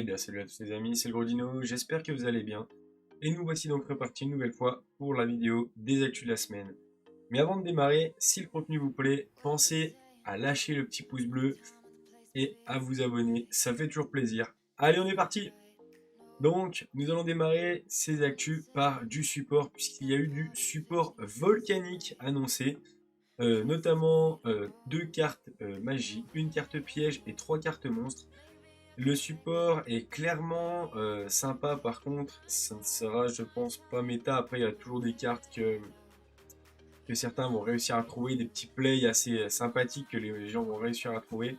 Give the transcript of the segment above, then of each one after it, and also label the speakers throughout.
Speaker 1: Eh bien, salut à tous les amis, c'est le gros Dino, j'espère que vous allez bien. Et nous voici donc repartis une nouvelle fois pour la vidéo des actus de la semaine. Mais avant de démarrer, si le contenu vous plaît, pensez à lâcher le petit pouce bleu et à vous abonner, ça fait toujours plaisir. Allez, on est parti! Donc, nous allons démarrer ces actus par du support, puisqu'il y a eu du support volcanique annoncé, notamment deux cartes magie, une carte piège et trois cartes monstres. Le support est clairement sympa, par contre, ça ne sera, je pense, pas méta. Après, il y a toujours des cartes que certains vont réussir à trouver, des petits plays assez sympathiques que les gens vont réussir à trouver.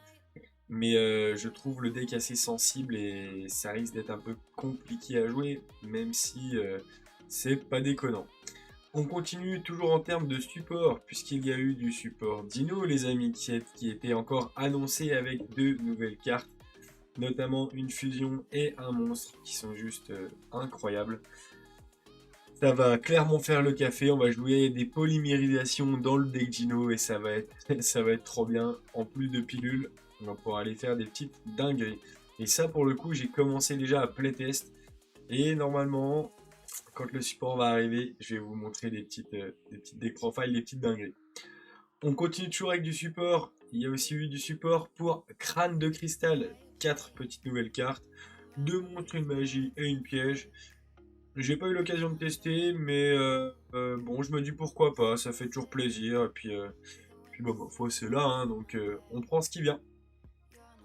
Speaker 1: Mais je trouve le deck assez sensible et ça risque d'être un peu compliqué à jouer, même si c'est pas déconnant. On continue toujours en termes de support, puisqu'il y a eu du support Dino, les amis, qui était encore annoncé avec deux nouvelles cartes, notamment une fusion et un monstre qui sont juste incroyables. Ça va clairement faire le café, on va jouer des polymérisations dans le deck Gino et ça va être, ça va être trop bien. En plus de pilules, on va pouvoir aller faire des petites dingueries. Et ça pour le coup, j'ai commencé déjà à playtest et normalement, quand le support va arriver, je vais vous montrer des petites deck profiles, des petites dingueries. On continue toujours avec du support. Il y a aussi eu du support pour Crâne de Cristal. 4 petites nouvelles cartes. 2 monstres, une magie et une piège. J'ai pas eu l'occasion de tester, mais bon, je me dis pourquoi pas. Ça fait toujours plaisir. Et puis bah, faut c'est là, hein, donc on prend ce qui vient.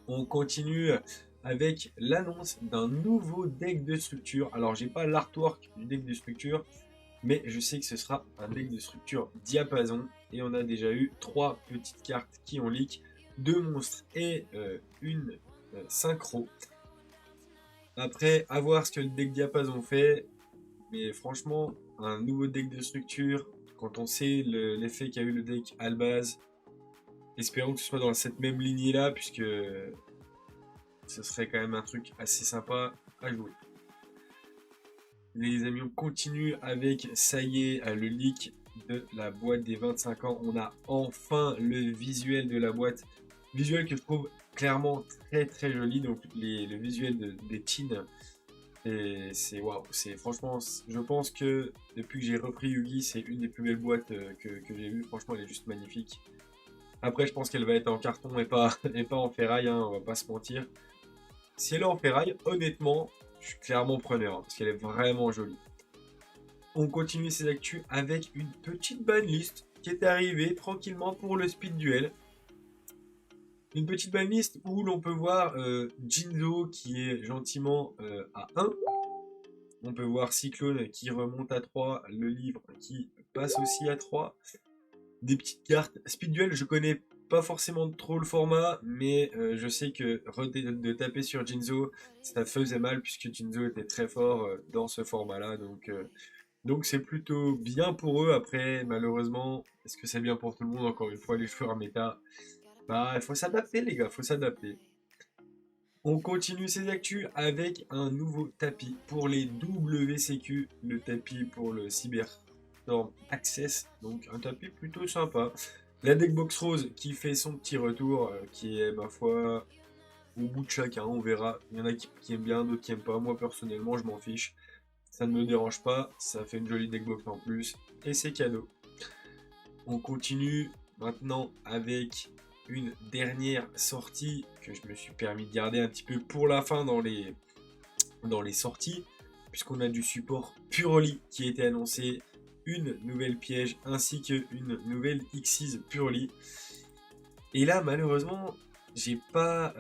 Speaker 1: On continue avec l'annonce d'un nouveau deck de structure. Alors, j'ai pas l'artwork du deck de structure, mais je sais que ce sera un deck de structure diapason. Et on a déjà eu 3 petites cartes qui ont leak, 2 monstres et une synchro. Après, à voir ce que le deck diapason fait. Mais franchement, un nouveau deck de structure, quand on sait l'effet qu'a eu le deck Albaz, espérons que ce soit dans cette même lignée là, puisque ce serait quand même un truc assez sympa à jouer. Les amis, on continue avec, ça y est, le leak de la boîte des 25 ans. On a enfin le visuel de la boîte. Visuel que je trouve clairement très très joli. Donc le visuel des teens, c'est waouh. C'est franchement, je pense que depuis que j'ai repris Yugi, c'est une des plus belles boîtes que j'ai vues. Franchement, elle est juste magnifique. Après, je pense qu'elle va être en carton et pas, et pas en ferraille, hein, on va pas se mentir. Si elle est en ferraille, honnêtement, je suis clairement preneur, hein, parce qu'elle est vraiment jolie. On continue ces actus avec une petite banlist qui est arrivée tranquillement pour le speed duel. Une petite banlist où l'on peut voir Jinzo qui est gentiment à 1. On peut voir Cyclone qui remonte à 3, le livre qui passe aussi à 3. Des petites cartes. Speed Duel, je connais pas forcément trop le format, mais je sais que de taper sur Jinzo, ça faisait mal puisque Jinzo était très fort dans ce format-là. Donc c'est plutôt bien pour eux. Après, malheureusement, est-ce que c'est bien pour tout le monde? Encore une fois, les joueurs méta, bah il faut s'adapter les gars, faut s'adapter. On continue ces actus avec un nouveau tapis pour les WCQ, le tapis pour le Cyberstorm Access, donc un tapis plutôt sympa. La Deckbox Rose qui fait son petit retour, qui est ma foi au bout de chacun, on verra. Il y en a qui aiment bien, d'autres qui aiment pas. Moi personnellement, je m'en fiche. Ça ne me dérange pas, ça fait une jolie Deckbox en plus, et c'est cadeau. On continue maintenant avec une dernière sortie que je me suis permis de garder un petit peu pour la fin dans les sorties, puisqu'on a du support Purely qui a été annoncé, une nouvelle piège ainsi qu'une nouvelle Xyz Purely. Et là, malheureusement, j'ai pas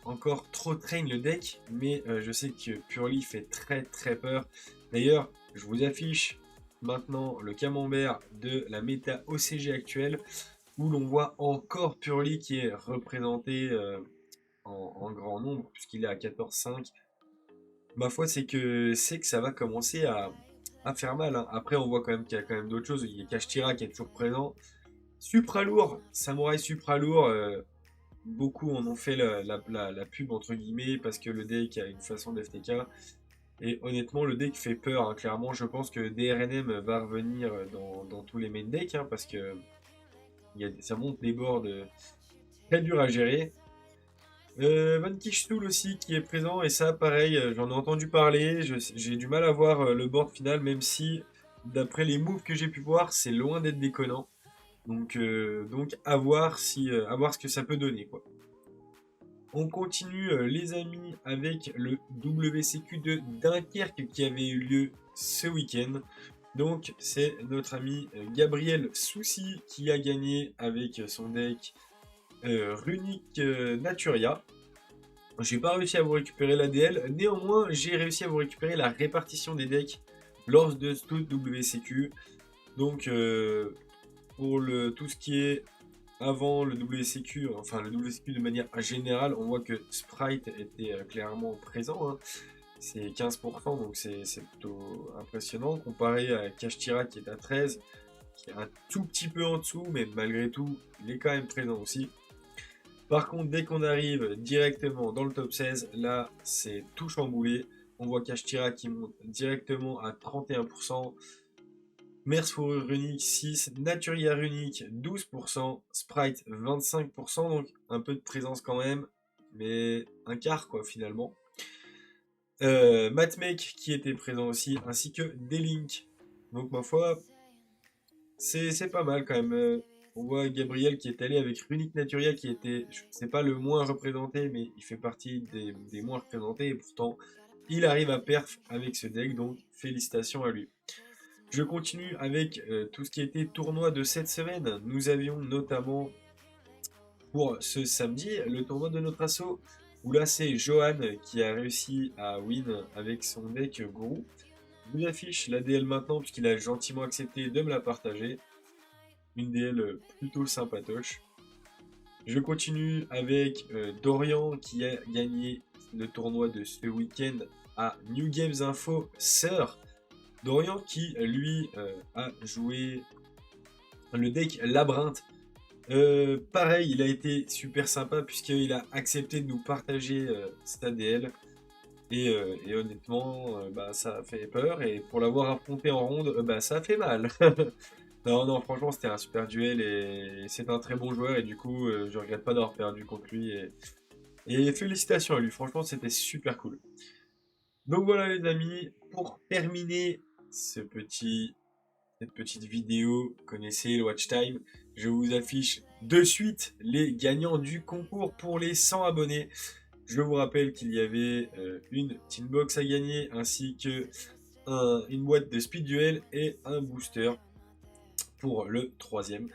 Speaker 1: encore trop train le deck, mais je sais que Purely fait très très peur. D'ailleurs, je vous affiche maintenant le camembert de la méta OCG actuelle, où l'on voit encore Purely qui est représenté en grand nombre, puisqu'il est à 14,5. Ma foi, c'est que ça va commencer à faire mal, hein. Après, on voit quand même qu'il y a quand même d'autres choses. Il y a Kashtira qui est toujours présent. Supra lourd, Samouraï Supra lourd, beaucoup en ont fait la pub entre guillemets parce que le deck a une façon d'FTK. Et honnêtement, le deck fait peur, hein. Clairement, je pense que DRNM va revenir dans tous les main decks, hein, parce que ça monte des boards très durs à gérer. Van Kichtoul aussi qui est présent et ça pareil, j'en ai entendu parler, j'ai du mal à voir le board final même si d'après les moves que j'ai pu voir c'est loin d'être déconnant. Donc à voir si, à voir ce que ça peut donner quoi. On continue les amis avec le WCQ de Dunkerque qui avait eu lieu ce week-end. Donc c'est notre ami Gabriel Soucy qui a gagné avec son deck Runic Naturia. J'ai pas réussi à vous récupérer l'ADL, néanmoins j'ai réussi à vous récupérer la répartition des decks lors de ce WCQ. Donc pour tout ce qui est avant le WCQ, enfin le WCQ de manière générale, on voit que Sprite était clairement présent. Hein. C'est 15%, donc c'est plutôt impressionnant. Comparé à Kashtira qui est à 13, qui est un tout petit peu en dessous, mais malgré tout, il est quand même présent aussi. Par contre, dès qu'on arrive directement dans le top 16, là, c'est tout chamboulé. On voit Kashtira qui monte directement à 31%. Mers Fourrure Runique 6, Naturia Runique 12%, Sprite 25%, donc un peu de présence quand même, mais un quart quoi finalement. Matmake qui était présent aussi, ainsi que D-Link. Donc ma foi, c'est pas mal quand même. On voit Gabriel qui est allé avec Runic Naturia qui était, c'est pas le moins représenté, mais il fait partie des moins représentés et pourtant il arrive à perf avec ce deck, donc félicitations à lui. Je continue avec tout ce qui était tournoi de cette semaine. Nous avions notamment pour ce samedi le tournoi de notre asso où là c'est Johan qui a réussi à win avec son deck Guru. Je vous affiche la DL maintenant puisqu'il a gentiment accepté de me la partager. Une DL plutôt sympatoche. Je continue avec Dorian qui a gagné le tournoi de ce week-end à New Games Info Sir. Dorian qui lui a joué le deck Labyrinthe. Pareil, il a été super sympa puisqu'il a accepté de nous partager cet ADL. Et honnêtement, bah, ça a fait peur. Et pour l'avoir affronté en ronde, bah, ça a fait mal. Non, non, franchement, c'était un super duel et c'est un très bon joueur. Et du coup, je regrette pas d'avoir perdu contre lui. Et félicitations à lui, franchement, c'était super cool. Donc voilà, les amis, pour terminer cette petite vidéo, connaissez le watch time, je vous affiche de suite les gagnants du concours pour les 100 abonnés. Je vous rappelle qu'il y avait une Teambox à gagner ainsi que une boîte de Speed Duel et un booster pour le troisième.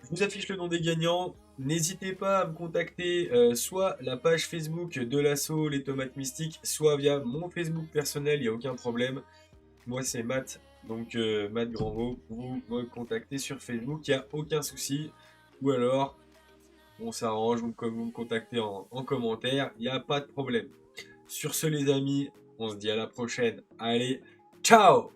Speaker 1: Je vous affiche le nom des gagnants. N'hésitez pas à me contacter soit la page Facebook de l'assaut Les Tomates Mystiques, soit via mon Facebook personnel, il n'y a aucun problème. Moi c'est Matt, donc Matt Grandvaux, vous me contactez sur Facebook, il n'y a aucun souci. Ou alors, on s'arrange, vous me contactez en commentaire, il n'y a pas de problème. Sur ce les amis, on se dit à la prochaine. Allez, ciao!